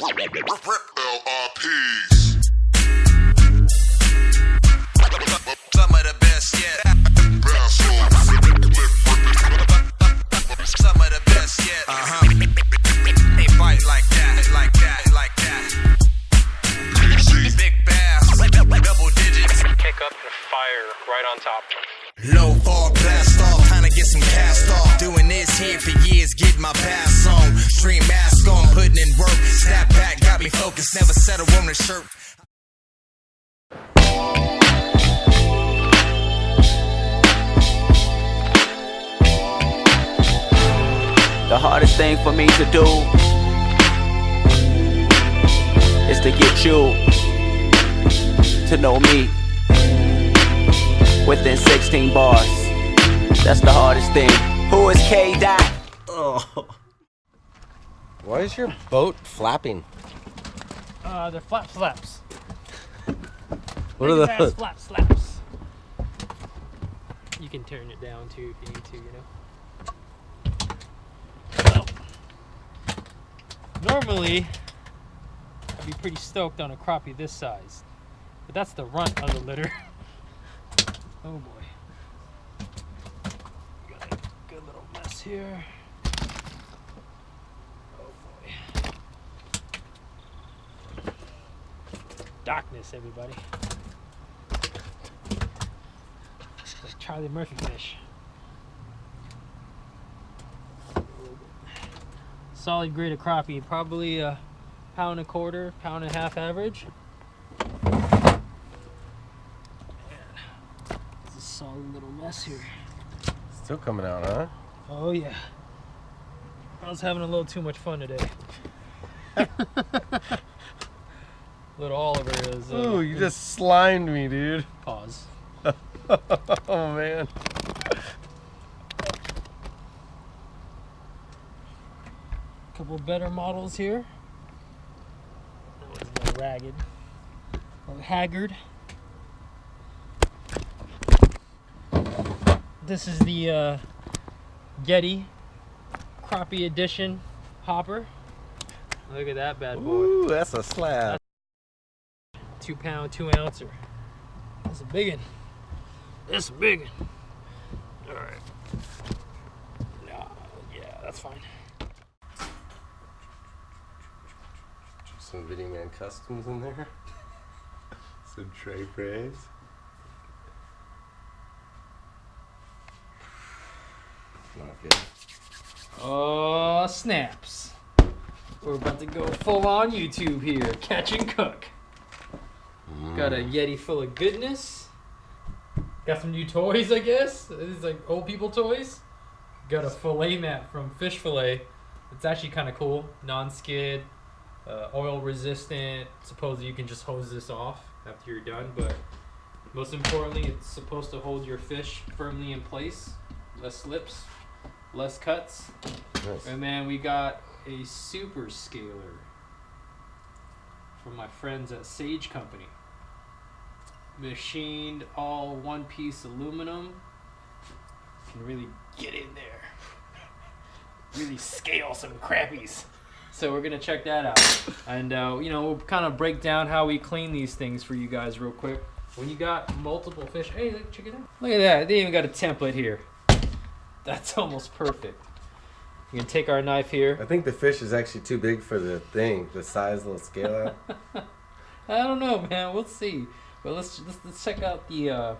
Some of the best yet. Some of the best yet. They bite like that, like that, like that. Big bass, double digits. Kick up the fire right on top. Low fall, blast off, time to get some cast off. Doing this here for years, get my pass on. Stream mask on, putting in work. Snap back, got me focused, never settle on a shirt. The hardest thing for me to do is to get you to know me within 16 bars. That's the hardest thing. Who is K. Dot? Oh. Why is your boat flapping? They're flaps. What are those? Slaps. You can turn it down too if you need to, you know. Well, normally, I'd be pretty stoked on a crappie this size, but that's the runt of the litter. Oh boy. Got a good little mess here. Oh boy. Darkness, everybody. It's like Charlie Murphy fish. Solid grade of crappie, probably a pound and a quarter, pound and a half average. It's a solid little mess here. Still coming out, huh? Oh yeah. I was having a little too much fun today. Little Oliver is. Ooh, you just slimed me, dude. Pause. Oh man. Couple better models here. That one's a little ragged, a little haggard. This is the Yeti Crappie Edition hopper. Look at that bad boy. Ooh, that's a slab. 2 pound, 2 ouncer. That's a big one. That's a big one. All right. No, yeah, that's fine. Some Video Man Customs in there. Some tray praise. Not good. Oh, snaps. We're about to go full on YouTube here. Catch and cook. Got a Yeti full of goodness. Got some new toys, I guess. These are like old people toys. Got a fillet mat from Fish Fillet. It's actually kind of cool. Non-skid, oil resistant. Supposedly you can just hose this off after you're done. But most importantly, it's supposed to hold your fish firmly in place. Less slips, less cuts. Nice. And then we got a superscalar from my friends at Sage Company. Machined all one-piece aluminum. Can really get in there. Really scale some crappies. So we're gonna check that out. And we'll kind of break down how we clean these things for you guys real quick. When you got multiple fish, hey, look, check it out. Look at that, they even got a template here. That's almost perfect. You can take our knife here. I think the fish is actually too big for the thing, the size little scale out. I don't know, man. We'll see. But let's check out the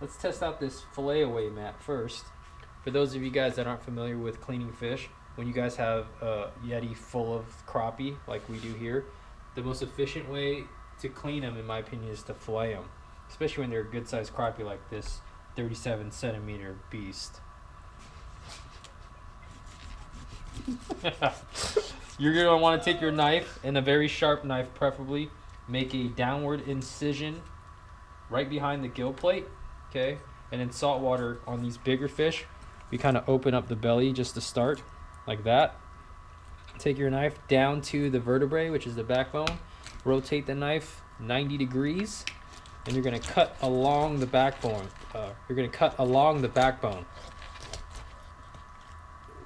let's test out this fillet away mat first. For those of you guys that aren't familiar with cleaning fish, when you guys have a Yeti full of crappie like we do here, the most efficient way to clean them, in my opinion, is to fillet them, especially when they're a good sized crappie like this 37 centimeter beast. You're gonna want to take your knife, and a very sharp knife preferably, make a downward incision right behind the gill plate, okay? And in salt water on these bigger fish, we kind of open up the belly just to start, like that. Take your knife down to the vertebrae, which is the backbone. Rotate the knife 90 degrees, and you're gonna cut along the backbone.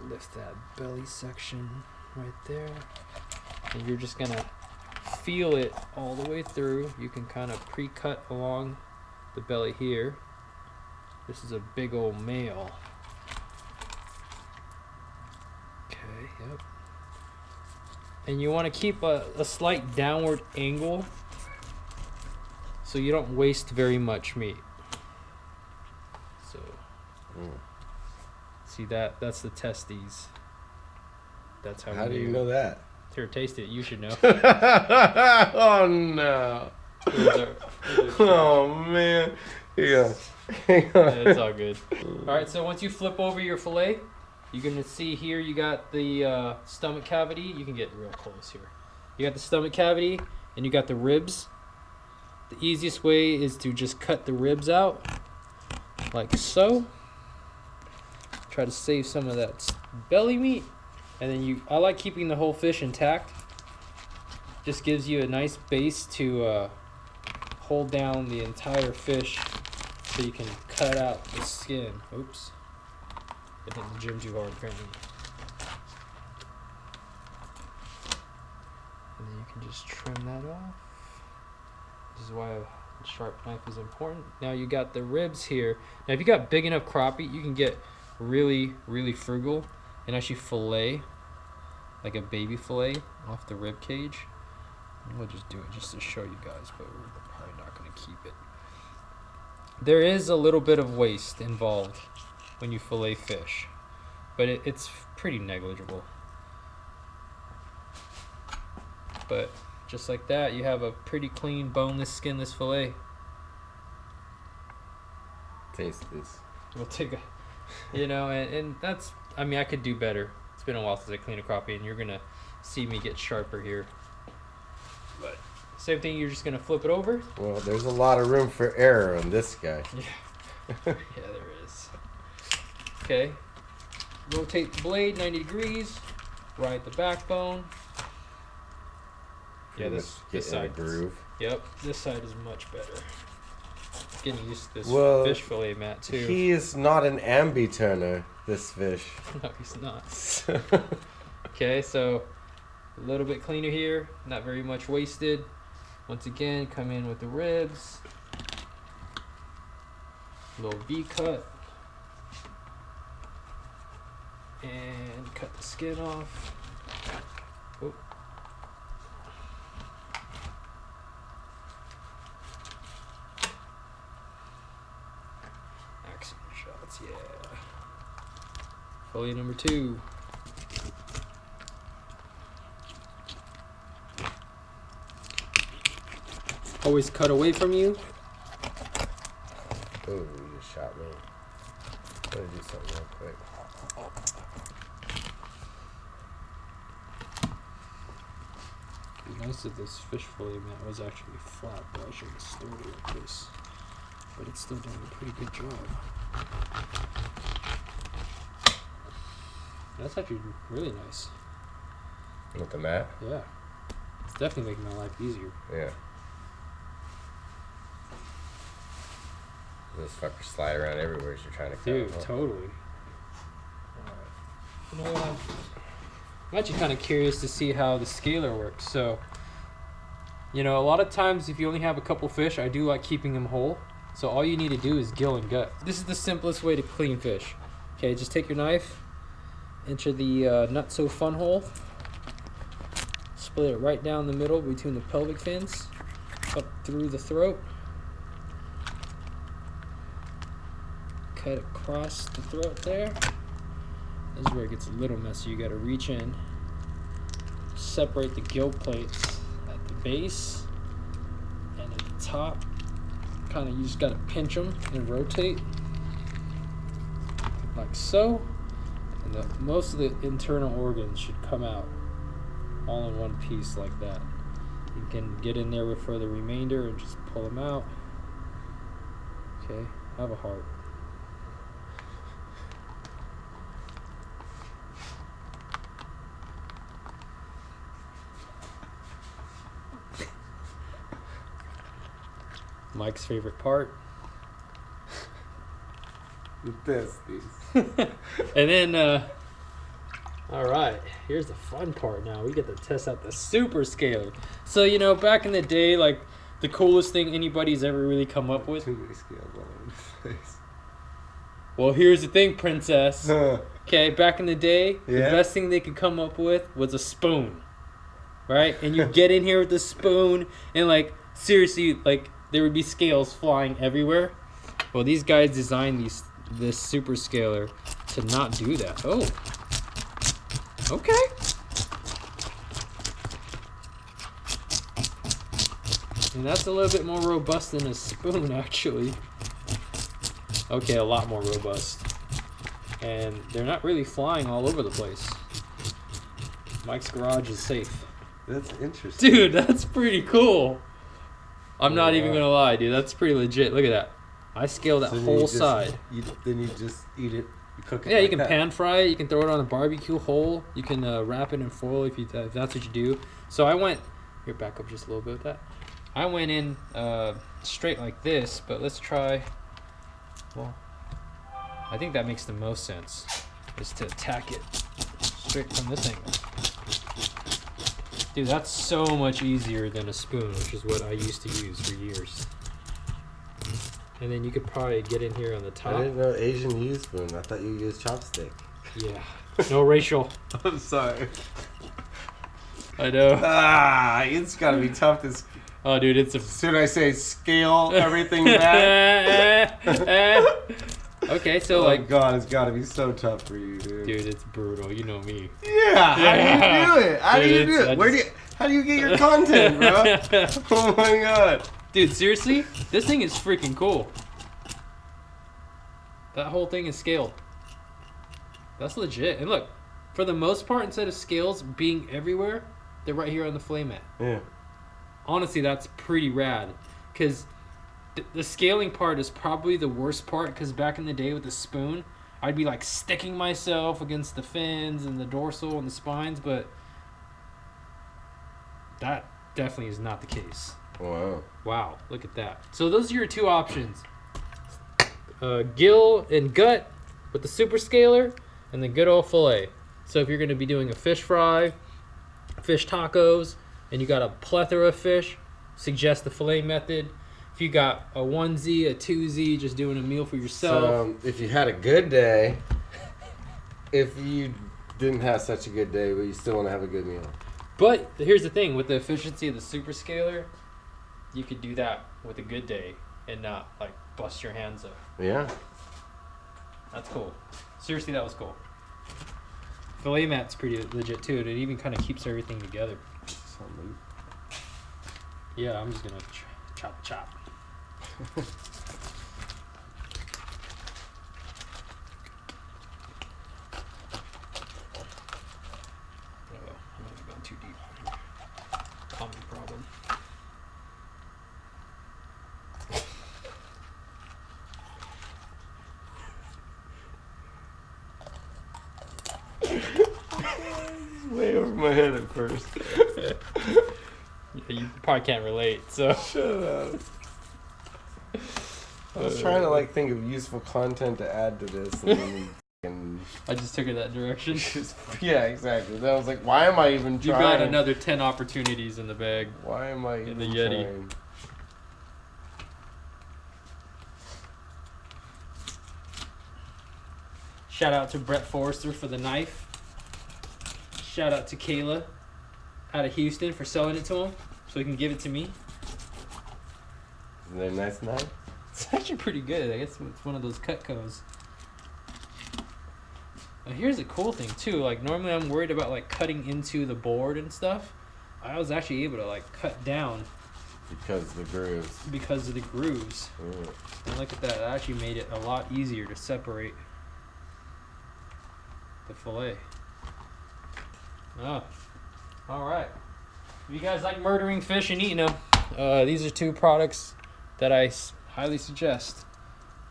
Lift that belly section right there. And you're just gonna feel it all the way through. You can kind of pre-cut along the belly here. This is a big old male. Okay, yep. And you want to keep a slight downward angle so you don't waste very much meat. So, see that's the testes. That's how. How do you know that? Here, taste it. You should know. Oh no! Oh man! Yeah. It's all good. All right, so once you flip over your fillet, you're gonna see here you got the stomach cavity. You can get real close here. You got the stomach cavity and you got the ribs. The easiest way is to just cut the ribs out like so. Try to save some of that belly meat, and then I like keeping the whole fish intact. Just gives you a nice base to hold down the entire fish, so you can cut out the skin. Oops, I hit the gym too hard apparently. And then you can just trim that off. This is why a sharp knife is important. Now you got the ribs here. Now if you got big enough crappie, you can get really, really frugal and actually fillet like a baby fillet off the rib cage. And we'll just do it just to show you guys, but we're probably not going to keep it. There is a little bit of waste involved when you fillet fish, but it's pretty negligible. But just like that, you have a pretty clean, boneless, skinless fillet. Taste this. We'll take a, and that's, I mean, I could do better. It's been a while since I cleaned a crappie, and you're gonna see me get sharper here. But same thing, you're just gonna flip it over. Well, there's a lot of room for error on this guy. Yeah, yeah, there is. Okay, rotate the blade 90 degrees. Right the backbone. Yeah, this side. Groove. Yep, this side is much better. Getting used to this fish fillet, Matt, too. He is not an ambi-turner, this fish. No, he's not. Okay, so a little bit cleaner here, not very much wasted. Once again, come in with the ribs. Little V cut. And cut the skin off. Oh. Accent shots, yeah. Fillet number 2. Always cut away from you. Oh, you just shot me. I'm gonna do something real quick. It'd be nice if this fish fillet mat was actually flat, but I should have stirred it like this. But it's still doing a pretty good job. That's actually really nice. With the mat? Yeah. It's definitely making my life easier. Yeah. Those fuckers slide around everywhere as you're trying to cut Dude, them. totally. You know what? I'm actually kind of curious to see how the scalar works. So, a lot of times if you only have a couple fish, I do like keeping them whole. So all you need to do is gill and gut. This is the simplest way to clean fish. Okay, just take your knife, enter the not so fun hole, split it right down the middle between the pelvic fins, up through the throat, cut across the throat there. This is where it gets a little messy. You gotta reach in, separate the gill plates at the base and at the top. Kind of, you just gotta pinch them and rotate like so, and most of the internal organs should come out all in one piece like that. You can get in there for the remainder and just pull them out. Okay, have a heart. Mike's favorite part. The testes. And then All right, here's the fun part now. We get to test out the superscalar. So, you know, back in the day, like, the coolest thing anybody's ever really come up with. Too many scales all over the place. Well, here's the thing, princess. Okay, back in the day, the best thing they could come up with was a spoon. Right? And you get in here with the spoon, and, like, seriously, like, there would be scales flying everywhere. Well, these guys designed this superscalar to not do that. Oh. Okay. And that's a little bit more robust than a spoon, actually. Okay, a lot more robust. And they're not really flying all over the place. Mike's garage is safe. That's interesting. Dude, that's pretty cool. I'm not even gonna lie, dude. That's pretty legit. Look at that. I scaled that whole side. Then you just eat it. You cook it. Yeah, you can pan fry it. You can throw it on a barbecue whole. You can wrap it in foil if that's what you do. So I went. Here, back up just a little bit with that. I went in straight like this, but let's try. Well, I think that makes the most sense, is to attack it straight from this angle. Dude, that's so much easier than a spoon, which is what I used to use for years. And then you could probably get in here on the top. I didn't know Asian used spoon. I thought you used chopstick. Yeah. No racial. I'm sorry. I know. It's gotta be tough to. Oh, dude, it's a. Should I say scale everything back? Okay, so Oh like. God, it's gotta be so tough for you, dude. Dude, it's brutal. You know me. Yeah. How do you do it? How do you do it? How do you get your content, bro? Oh my God. Dude, seriously, this thing is freaking cool. That whole thing is scaled. That's legit. And look, for the most part, instead of scales being everywhere, they're right here on the fillet mat. Yeah. Honestly, that's pretty rad. Because the scaling part is probably the worst part, because back in the day with the spoon, I'd be like sticking myself against the fins and the dorsal and the spines, but that definitely is not the case. Wow. Wow, look at that. So those are your two options. Gill and gut with the superscalar, and the good old fillet. So if you're going to be doing a fish fry, fish tacos, and you got a plethora of fish, suggest the fillet method. If you got a onesie, a twosie, just doing a meal for yourself. So if you had a good day, if you didn't have such a good day, but you still want to have a good meal. But here's the thing, with the efficiency of the superscalar, you could do that with a good day and not like bust your hands up. Yeah. That's cool. Seriously, that was cool. Fillet mat's pretty legit too. It even kind of keeps everything together. Yeah, I'm just gonna chop. I might have gone too deep. Common problem. Way over my head at first. You probably can't relate, so. Shut up. I was trying to like think of useful content to add to this, and then I just took it that direction. yeah, exactly. Then I was like, why am I even You trying? got another 10 opportunities in the bag. Why am I even the Yeti. trying? Shout out to Brett Forrester for the knife. Shout out to Kayla out of Houston for selling it to him so he can give it to me. Is that a nice knife? It's actually pretty good. I guess it's one of those Cutcos. Now here's the cool thing too. Like normally I'm worried about like cutting into the board and stuff. I was actually able to like cut down Because of the grooves. because of the grooves. And look at that. It actually made it a lot easier to separate the fillet. Oh, all right. If you guys like murdering fish and eating them, these are two products that I highly suggest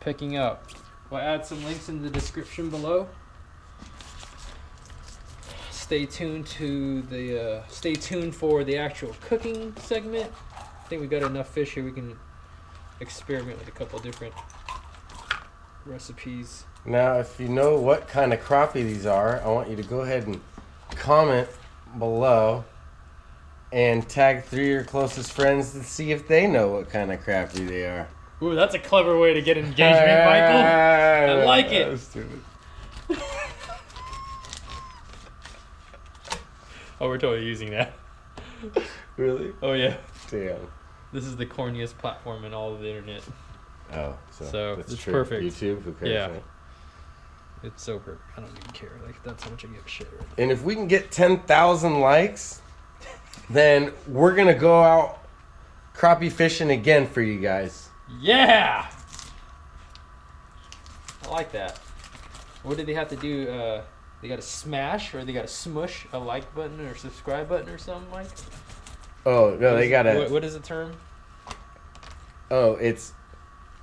picking up. We'll add some links in the description below. Stay tuned for the actual cooking segment. I think we got enough fish here. We can experiment with a couple different recipes. Now, if you know what kind of crappie these are, I want you to go ahead and comment below and tag 3 of your closest friends to see if they know what kind of crappie they are. Ooh, that's a clever way to get engagement, Michael. I like it. That's stupid. Oh, we're totally using that. Really? Oh, yeah. Damn. This is the corniest platform in all of the internet. Oh, So, that's it's true. perfect. YouTube, who cares? Yeah. Right? It's so perfect. I don't even care. Like, that's how much I give a shit. Right? And if we can get 10,000 likes, then we're going to go out crappie fishing again for you guys. Yeah! I like that. What do they have to do? They got to smash or they got to smush a like button or subscribe button or something, Mike? Oh, no, they got to... What is the term? Oh, it's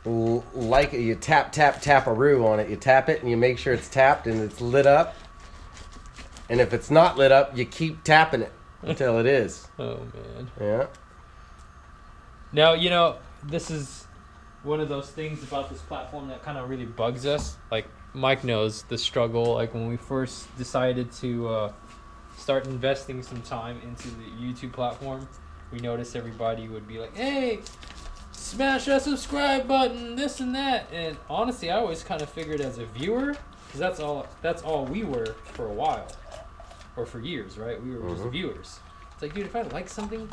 like you tap-a-roo on it. You tap it and you make sure it's tapped and it's lit up. And if it's not lit up, you keep tapping it until it is. Oh, man. Yeah. Now, you know, this is one of those things about this platform that kind of really bugs us. Like, Mike knows the struggle. Like, when we first decided to start investing some time into the YouTube platform, we noticed everybody would be like, hey, smash that subscribe button, this and that. And honestly, I always kind of figured as a viewer, because that's all we were for a while. Or for years, right? We were just viewers. It's like, dude, if I like something,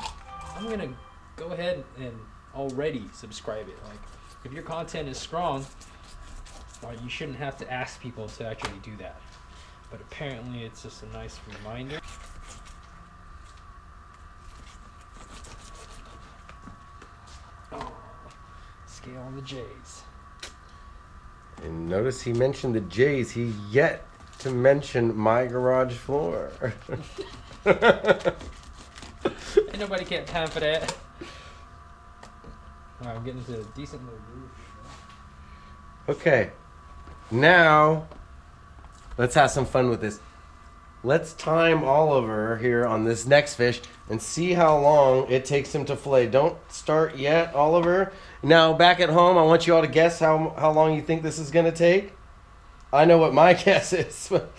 I'm going to go ahead and already subscribe it. Like, if your content is strong, well, you shouldn't have to ask people to actually do that. But apparently it's just a nice reminder. Oh, scale on the J's. And notice he mentioned the J's. He yet to mention my garage floor. Ain't nobody got time for that. Alright, I'm getting to a decent little groove. Okay. Now, let's have some fun with this. Let's time Oliver here on this next fish and see how long it takes him to fillet. Don't start yet, Oliver. Now, back at home, I want you all to guess how long you think this is going to take. I know what my guess is, but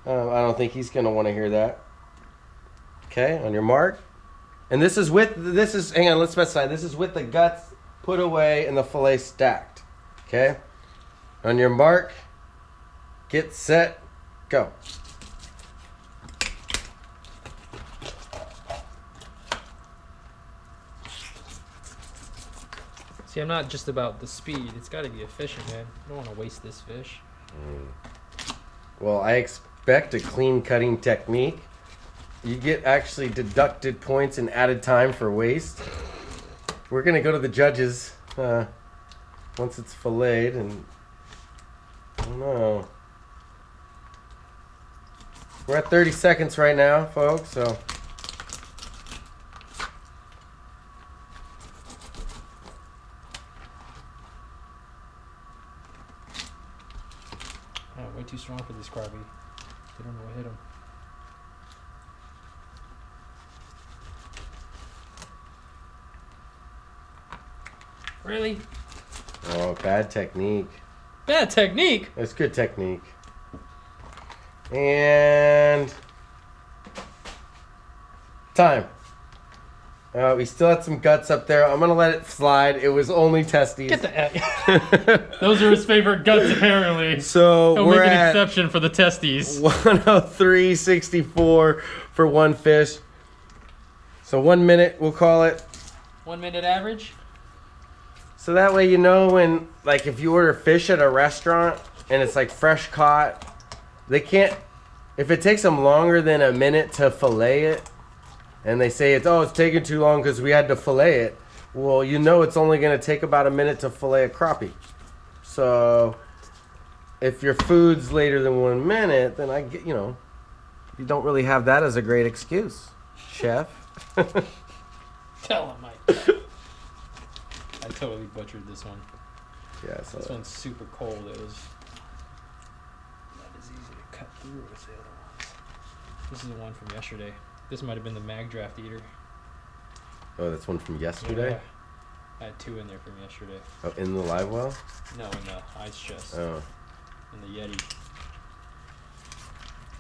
I don't think he's going to want to hear that. Okay, on your mark. And this is, hang on, let's specify. This is with the guts put away and the fillet stacked. Okay? On your mark, get set, go. See, I'm not just about the speed. It's got to be efficient, man. I don't want to waste this fish. Well, I expect a clean cutting technique. You get actually deducted points and added time for waste. We're going to go to the judges once it's filleted, and I don't know. We're at 30 seconds right now, folks, so. Oh, way too strong for this Crappie. They don't know what hit him. Really? Oh, bad technique. Bad technique? It's good technique. And time. We still had some guts up there. I'm going to let it slide. It was only testes. Get the heck. Those are his favorite guts, apparently. So He'll we're make an at exception for the testes. 103.64 for one fish. So 1 minute, we'll call it. 1 minute average? So that way you know when, like, if you order fish at a restaurant and it's like fresh caught, they can't, if it takes them longer than a minute to fillet it, and they say it's taking too long because we had to fillet it, well, you know it's only going to take about a minute to fillet a crappie. So if your food's later than 1 minute, then I get, you don't really have that as a great excuse, chef. Tell him, Mike. I totally butchered this one. Yeah, so This one's super cold. It was not as easy to cut through as the other ones. This is the one from yesterday. This might have been the mag draft eater. Oh, that's one from yesterday? Yeah. I had 2 in there from yesterday. Oh, in the live well? No, in the ice chest. Oh. In the Yeti.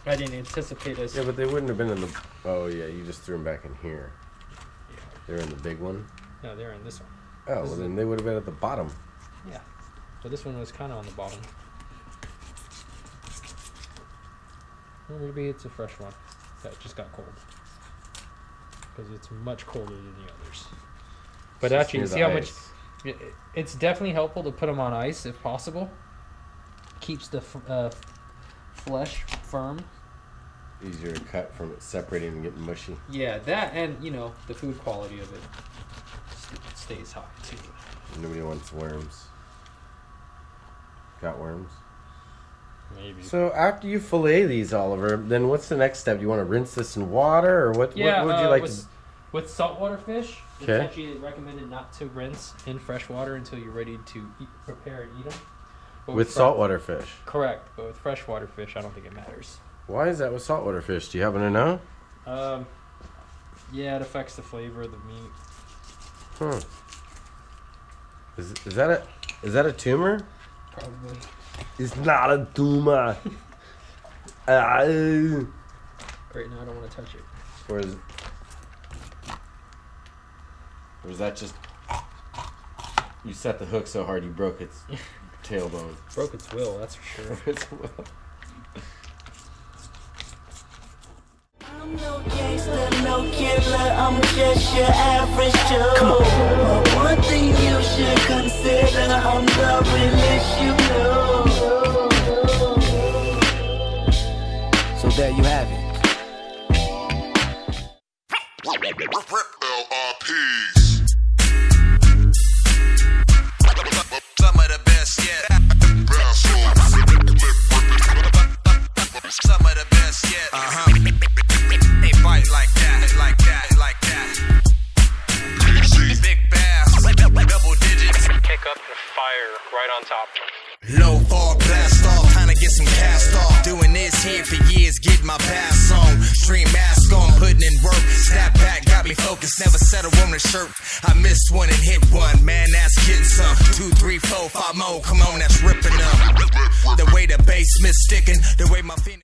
I didn't anticipate us. Yeah, but they wouldn't have been in the... Oh, yeah, you just threw them back in here. Yeah. They're in the big one? No, they're in this one. Oh, well, then they would have been at the bottom. Yeah. But this one was kind of on the bottom. Or maybe it's a fresh one that just got cold. Because it's much colder than the others. But Just actually, near see the how ice. much... It's definitely helpful to put them on ice if possible. Keeps the flesh firm. Easier to cut from it separating and getting mushy. Yeah, that and, you know, the food quality of it stays high, too. Nobody wants worms. Got worms? Maybe. So after you fillet these, Oliver, then what's the next step? Do you want to rinse this in water, or what? Yeah, what would you like with saltwater fish, it's Okay. actually recommended not to rinse in fresh water until you're ready to prepare and eat them. But with saltwater fish? Correct, but with freshwater fish, I don't think it matters. Why is that with saltwater fish? Do you happen to know? Yeah, it affects the flavor of the meat. Huh. Is that a tumor? Probably. It's not a tumor. Right now, I don't want to touch it. Or is that just you set the hook so hard you broke its tailbone? Broke its will, that's for sure. I'm no gangster, no killer, I'm just your average Joe. Come on. But one thing you should consider, I'm the realest you know. So there you have it. LRPs. Some of the best yet. Some of the best yet. They bite like that, like that, like that. Big bass, double digits. Pick up the fire right on top. Low fog blast off, trying to get some cast off. Doing this here for years, get my pass on. Stream mask on, putting in work. Snap back, got me focused, never settle on the shirt. I missed one and hit one, man, that's getting some. 2, 3, 4, 5 more, come on, that's ripping up. The way the bass sticking, the way my feet.